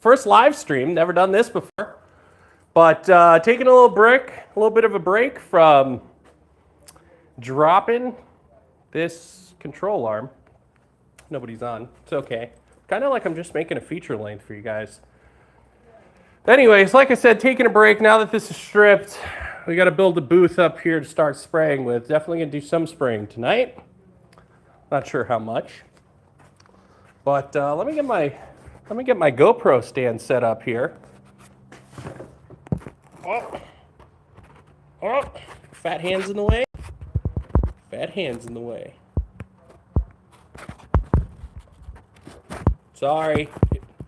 First live stream, never done this before, but taking a little bit of a break from dropping this control arm. Nobody's on, it's okay. Kind of like I'm just making a feature length for you guys. Anyways, like I said, taking a break. Now that this is stripped, we got to build a booth up here to start spraying with. Definitely gonna do some spraying tonight. Not sure how much, but let me get my GoPro stand set up here. Oh, fat hands in the way. Fat hands in the way. Sorry,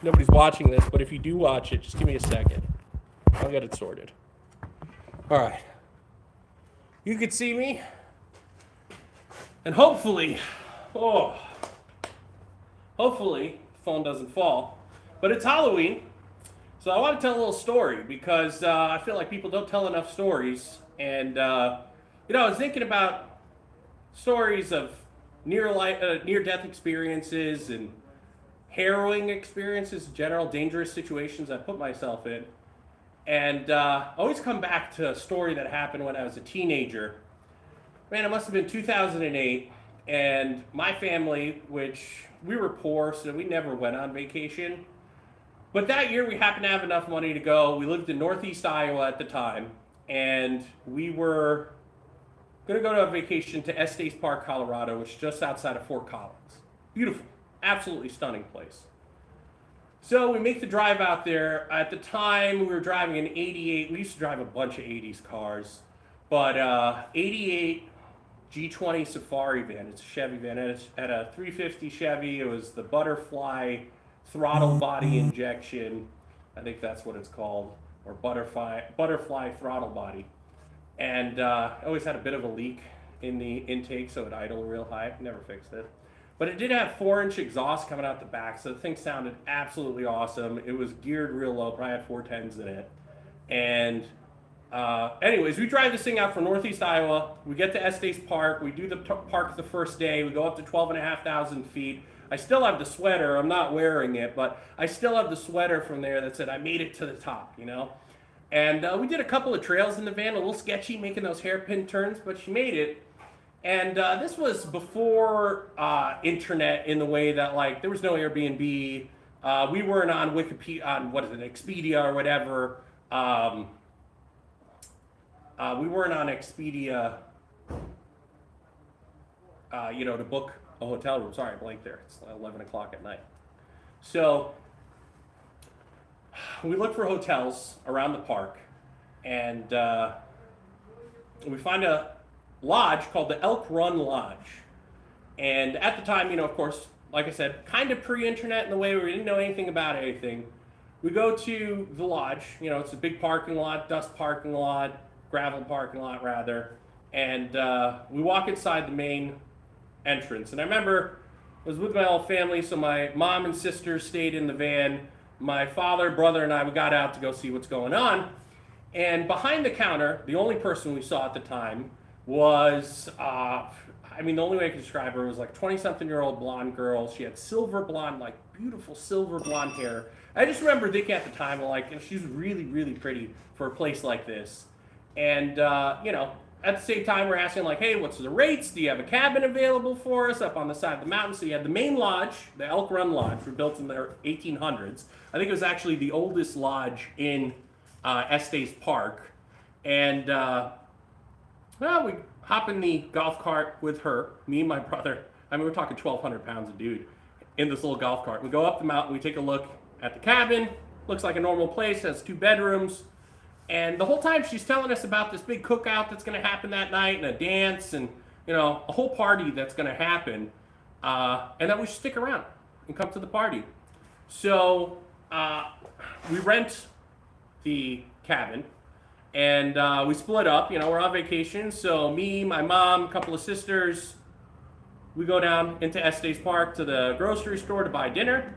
nobody's watching this, but if you do watch it, just give me a second. I'll get it sorted. All right. You can see me. And hopefully, hopefully the phone doesn't fall. But it's Halloween, so I want to tell a little story because I feel like people don't tell enough stories. And, I was thinking about stories of near-death experiences and harrowing experiences, general dangerous situations I put myself in. And always come back to a story that happened when I was a teenager. Man, it must have been 2008, and my family, which we were poor, so we never went on vacation. But that year we happened to have enough money to go. We lived in Northeast Iowa at the time, and we were going to go to a vacation to Estes Park, Colorado, which is just outside of Fort Collins. Beautiful, absolutely stunning place. So we make the drive out there. At the time, we were driving an 88. We used to drive a bunch of 80s cars, but 88 G20 Safari van. It's a Chevy van. It's at a 350 Chevy. It was the butterfly throttle body injection. I think that's what it's called, or butterfly throttle body. And I always had a bit of a leak in the intake, so it idled real high. Never fixed it. But it did have 4-inch exhaust coming out the back, so the thing sounded absolutely awesome. It was geared real low, probably had 410s in it. And anyways, we drive this thing out from Northeast Iowa. We get to Estes Park. We do the park the first day. We go up to 12,500 feet. I still have the sweater. I'm not wearing it, but I still have the sweater from there that said I made it to the top, And we did a couple of trails in the van, a little sketchy, making those hairpin turns, but she made it. And this was before internet in the way that, there was no Airbnb. We weren't on Wikipedia, Expedia or whatever. We weren't on Expedia, to book a hotel room. Sorry, I blanked there. It's 11 o'clock at night. So we look for hotels around the park, and we find a lodge called the Elk Run Lodge. And at the time, of course, like I said, kind of pre-internet in the way where we didn't know anything about anything. We go to the lodge, it's a big parking lot, dust parking lot, gravel parking lot rather, and we walk inside the main entrance. And I remember I was with my whole family, so my mom and sister stayed in the van. My father, brother, and I, we got out to go see what's going on. And behind the counter, the only person we saw at the time was, the only way I could describe her was 20-something-year-old blonde girl. She had silver blonde, beautiful silver blonde hair. I just remember thinking at the time, she's really, really pretty for a place like this. And, at the same time, we're asking, hey, what's the rates? Do you have a cabin available for us up on the side of the mountain? So you had the main lodge, the Elk Run Lodge, were built in the 1800s. I think it was actually the oldest lodge in Estes Park. And, we hop in the golf cart with her, me and my brother. We're talking 1,200 pounds of dude in this little golf cart. We go up the mountain, we take a look at the cabin. Looks like a normal place, has 2 bedrooms. And the whole time she's telling us about this big cookout that's going to happen that night, and a dance, and, a whole party that's going to happen. And that we should stick around and come to the party. So we rent the cabin. And we split up, we're on vacation. So me, my mom, a couple of sisters, we go down into Estes Park to the grocery store to buy dinner.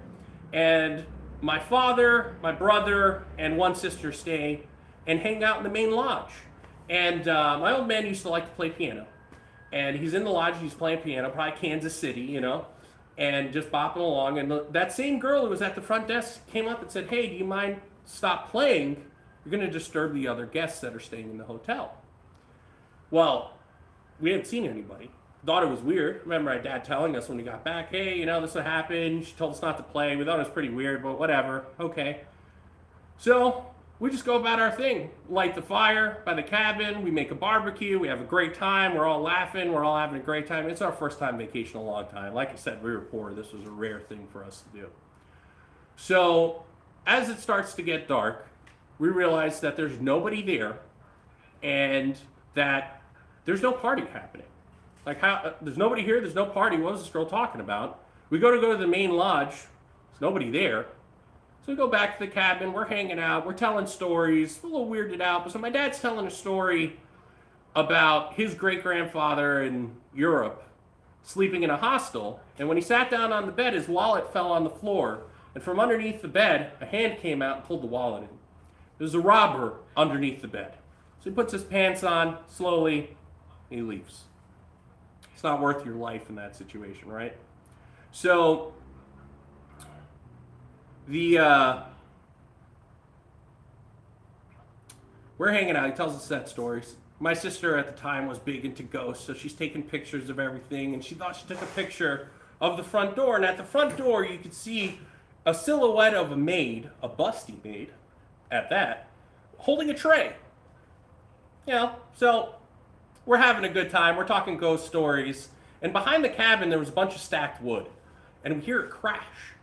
And my father, my brother, and one sister stay and hang out in the main lodge. And my old man used to like to play piano. And he's in the lodge, he's playing piano, probably Kansas City, and just bopping along. And that same girl who was at the front desk came up and said, "Hey, do you mind stop playing? You're going to disturb the other guests that are staying in the hotel." Well, we hadn't seen anybody. Thought it was weird. Remember my dad telling us when we got back, "Hey, this what happened. She told us not to play." We thought it was pretty weird, but whatever. Okay. So we just go about our thing. Light the fire by the cabin. We make a barbecue. We have a great time. We're all laughing. We're all having a great time. It's our first time vacation in a long time. Like I said, we were poor. This was a rare thing for us to do. So as it starts to get dark, we realize that there's nobody there and that there's no party happening. Like, there's nobody here, there's no party. What was this girl talking about? We go to the main lodge, there's nobody there. So we go back to the cabin, we're hanging out, we're telling stories, we're a little weirded out. But so my dad's telling a story about his great-grandfather in Europe sleeping in a hostel. And when he sat down on the bed, his wallet fell on the floor. And from underneath the bed, a hand came out and pulled the wallet in. There's a robber underneath the bed. So he puts his pants on, slowly, and he leaves. It's not worth your life in that situation, right? So we're hanging out. He tells us that stories. My sister at the time was big into ghosts, so she's taking pictures of everything, and she thought she took a picture of the front door, and at the front door you could see a silhouette of a maid, a busty maid at that, holding a tray. So we're having a good time. We're talking ghost stories. And behind the cabin, there was a bunch of stacked wood. And we hear it crash.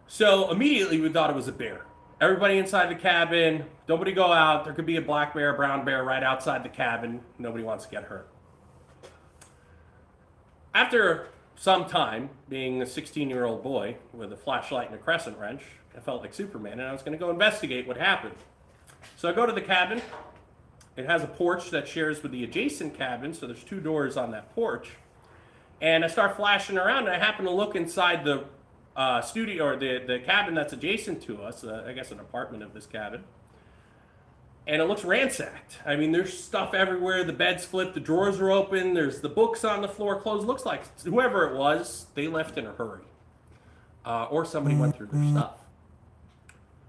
So immediately we thought it was a bear. Everybody inside the cabin, nobody go out. There could be a black bear, brown bear right outside the cabin. Nobody wants to get hurt. After some time, being a 16-year-old boy with a flashlight and a crescent wrench, I felt like Superman, and I was going to go investigate what happened. So I go to the cabin. It has a porch that shares with the adjacent cabin, so there's two doors on that porch. And I start flashing around, and I happen to look inside the studio, or the cabin that's adjacent to us, I guess an apartment of this cabin. And it looks ransacked. I mean, there's stuff everywhere. The bed's flipped, the drawers are open, there's the books on the floor closed. Looks like whoever it was, they left in a hurry. Or somebody went through their stuff.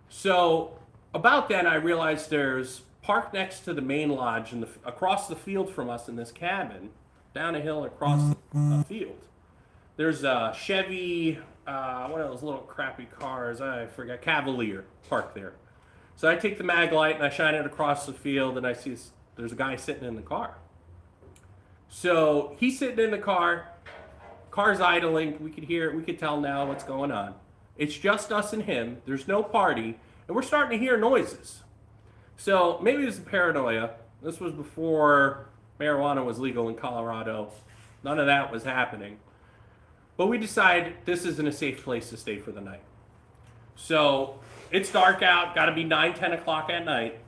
So about then, I realized there's parked next to the main lodge and across the field from us in this cabin, down a hill across the field. There's a Chevy, one of those little crappy cars, I forget, Cavalier, parked there. So I take the mag light and I shine it across the field, and I see there's a guy sitting in the car. So he's sitting in the car, car's idling, we could tell now what's going on. It's just us and him, there's no party, and we're starting to hear noises. So maybe it's paranoia. This was before marijuana was legal in Colorado. None of that was happening. But we decide this isn't a safe place to stay for the night. So it's dark out, got to be 9, 10 o'clock at night.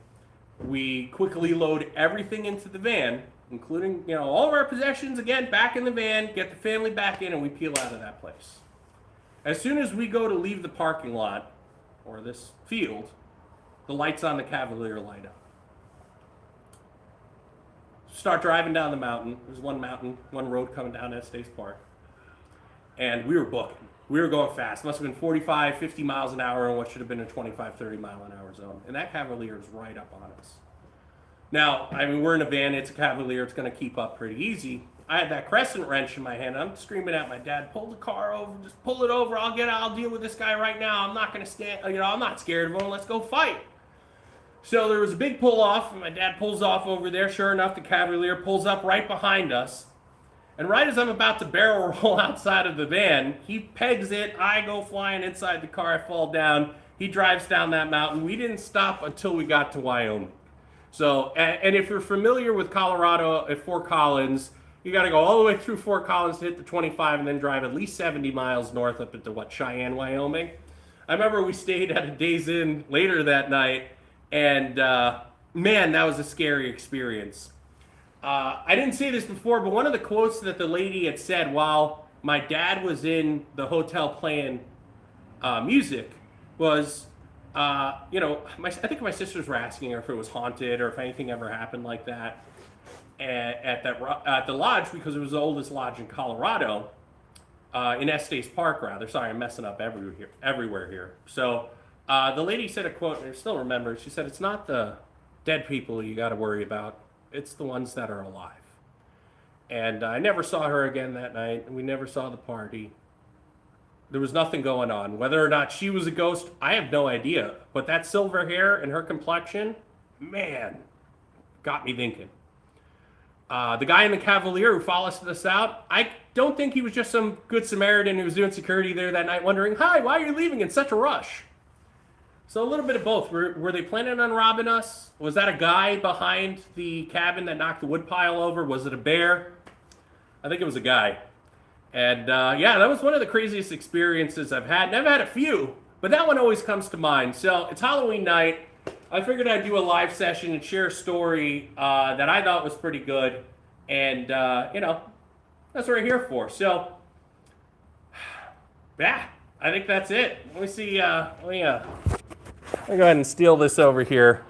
We quickly load everything into the van, including all of our possessions, again, back in the van, get the family back in, and we peel out of that place. As soon as we go to leave the parking lot, or this field, the lights on the Cavalier light up. Start driving down the mountain. There's one road coming down Estes Park. And we were booking. We were going fast. Must have been 45, 50 miles an hour in what should have been a 25, 30 mile an hour zone. And that Cavalier is right up on us. Now, I mean, we're in a van. It's a Cavalier. It's going to keep up pretty easy. I had that crescent wrench in my hand. I'm screaming at my dad, pull the car over. Just pull it over. I'll deal with this guy right now. I'm not going to stand. I'm not scared of him. Let's go fight. So there was a big pull off, and my dad pulls off over there. Sure enough, the Cavalier pulls up right behind us. And right as I'm about to barrel roll outside of the van, he pegs it. I go flying inside the car. I fall down. He drives down that mountain. We didn't stop until we got to Wyoming. So, and if you're familiar with Colorado at Fort Collins, you got to go all the way through Fort Collins to hit the 25 and then drive at least 70 miles north up into Cheyenne, Wyoming. I remember we stayed at a Days Inn later that night. And man, that was a scary experience. I didn't say this before, but one of the quotes that the lady had said while my dad was in the hotel playing music was, I think my sisters were asking her if it was haunted or if anything ever happened like that at the lodge, because it was the oldest lodge in Colorado. in Estes Park, rather. Sorry, I'm messing up everywhere here. So the lady said a quote, and I still remember. She said, "It's not the dead people you got to worry about; it's the ones that are alive." And I never saw her again that night. We never saw the party. There was nothing going on. Whether or not she was a ghost, I have no idea. But that silver hair and her complexion, man, got me thinking. The guy in the Cavalier who followed us out, I don't think he was just some good Samaritan who was doing security there that night wondering, "Hi, why are you leaving in such a rush?" So a little bit of both. Were they planning on robbing us? Was that a guy behind the cabin that knocked the woodpile over? Was it a bear? I think it was a guy. And yeah, that was one of the craziest experiences I've had. And I've had a few, but that one always comes to mind. So it's Halloween night. I figured I'd do a live session and share a story that I thought was pretty good. And, you know, that's what we're here for. So, yeah, I think that's it. Let me see. Let me go ahead and steal this over here.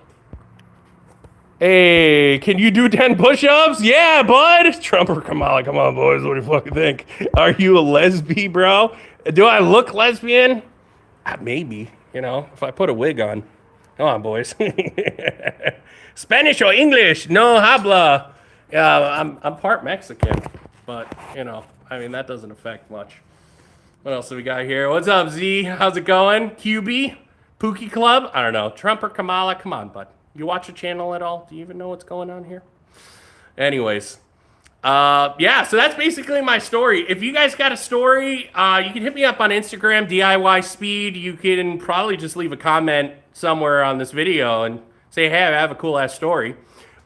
Hey, can you do 10 push-ups? Yeah, bud. Trumper Kamala, come on, boys. What do you fucking think? Are you a lesbian, bro? Do I look lesbian? Maybe, you know, if I put a wig on. Come on, boys. Spanish or English? No habla. Yeah, I'm part Mexican, but, you know, I mean, that doesn't affect much. What else do we got here? What's up, Z? How's it going? QB? Pookie Club? I don't know. Trump or Kamala? Come on, bud. You watch a channel at all? Do you even know what's going on here? Anyways, yeah, so that's basically my story. If you guys got a story, you can hit me up on Instagram, DIY Speed. You can probably just leave a comment somewhere on this video and say, hey, I have a cool-ass story.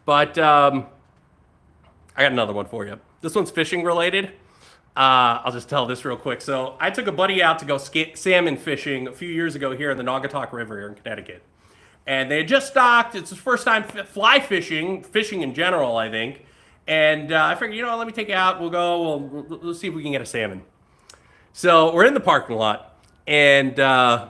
But I got another one for you. This one's fishing related. I'll just tell this real quick. So I took a buddy out to go salmon fishing a few years ago here in the Naugatuck River here in Connecticut. And they had just stocked. It's his first time fly fishing in general, I think. And I figured, you know, let me take you out. We'll go. We'll see if we can get a salmon. So we're in the parking lot, and we're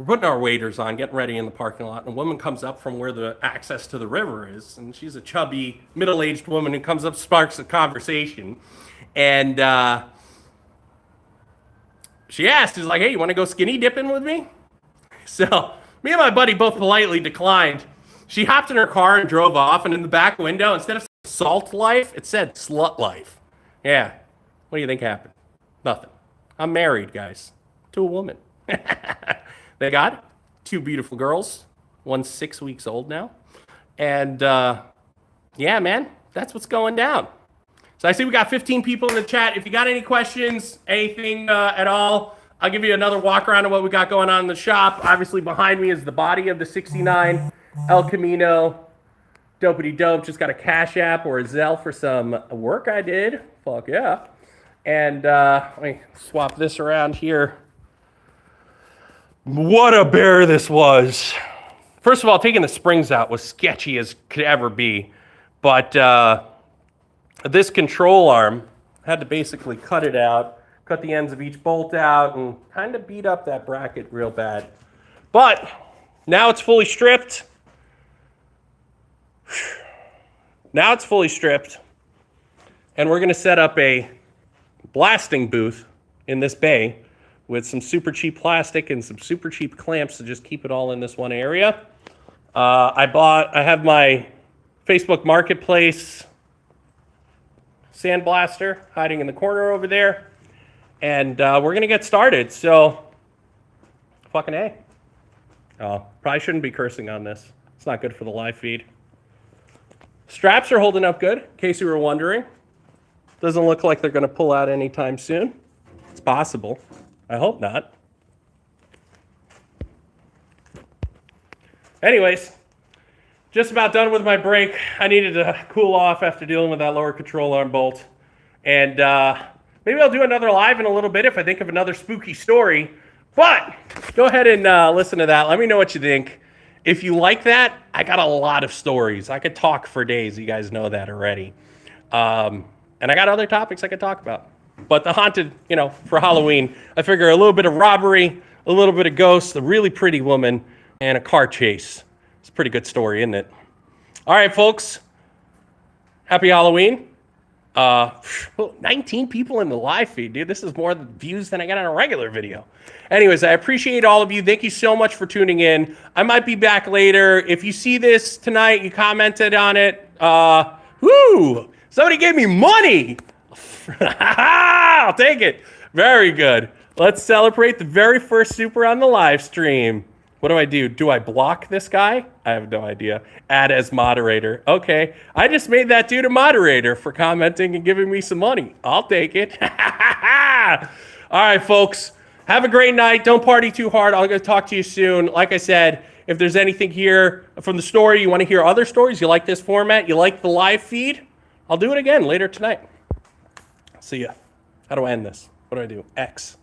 putting our waders on, getting ready in the parking lot. And a woman comes up from where the access to the river is, and she's a chubby, middle-aged woman who comes up, sparks a conversation, and she asked, "She's like, hey, you want to go skinny dipping with me?" So me and my buddy both politely declined. She hopped in her car and drove off, and in the back window, instead of salt life, it said slut life. Yeah. What do you think happened? Nothing. I'm married, guys, to a woman. They got 2 beautiful girls. One's 6 weeks old now. And yeah, man, that's what's going down. So I see we got 15 people in the chat. If you got any questions, anything at all, I'll give you another walk around of what we got going on in the shop. Obviously, behind me is the body of the 69 El Camino. Dopey dope. Just got a Cash App or a Zelle for some work I did. Fuck yeah. And let me swap this around here. What a bear this was. First of all, taking the springs out was sketchy as could ever be. But this control arm, had to basically cut it out. Cut the ends of each bolt out and kind of beat up that bracket real bad. But now it's fully stripped. Now it's fully stripped. And we're going to set up a blasting booth in this bay with some super cheap plastic and some super cheap clamps to just keep it all in this one area. I have my Facebook Marketplace sandblaster hiding in the corner over there. And we're going to get started, so fucking A. Oh, probably shouldn't be cursing on this. It's not good for the live feed. Straps are holding up good, in case you were wondering. Doesn't look like they're going to pull out anytime soon. It's possible. I hope not. Anyways, just about done with my break. I needed to cool off after dealing with that lower control arm bolt. And maybe I'll do another live in a little bit if I think of another spooky story. But go ahead and listen to that. Let me know what you think. If you like that, I got a lot of stories. I could talk for days. You guys know that already. And I got other topics I could talk about. But the haunted, you know, for Halloween, I figure a little bit of robbery, a little bit of ghosts, a really pretty woman, and a car chase. It's a pretty good story, isn't it? All right, folks. Happy Halloween. 19 people in the live feed, dude. This is more views than I got on a regular video. Anyways, I appreciate all of you. Thank you so much for tuning in. I might be back later. If you see this tonight, you commented on it. Somebody gave me money. I'll take it. Very good. Let's celebrate the very first super on the live stream. What do? Do I block this guy? I have no idea. Add as moderator. Okay. I just made that dude a moderator for commenting and giving me some money. I'll take it. All right, folks. Have a great night. Don't party too hard. I'm going to talk to you soon. Like I said, if there's anything here from the story, you want to hear other stories, you like this format, you like the live feed, I'll do it again later tonight. See ya. How do I end this? What do I do? X.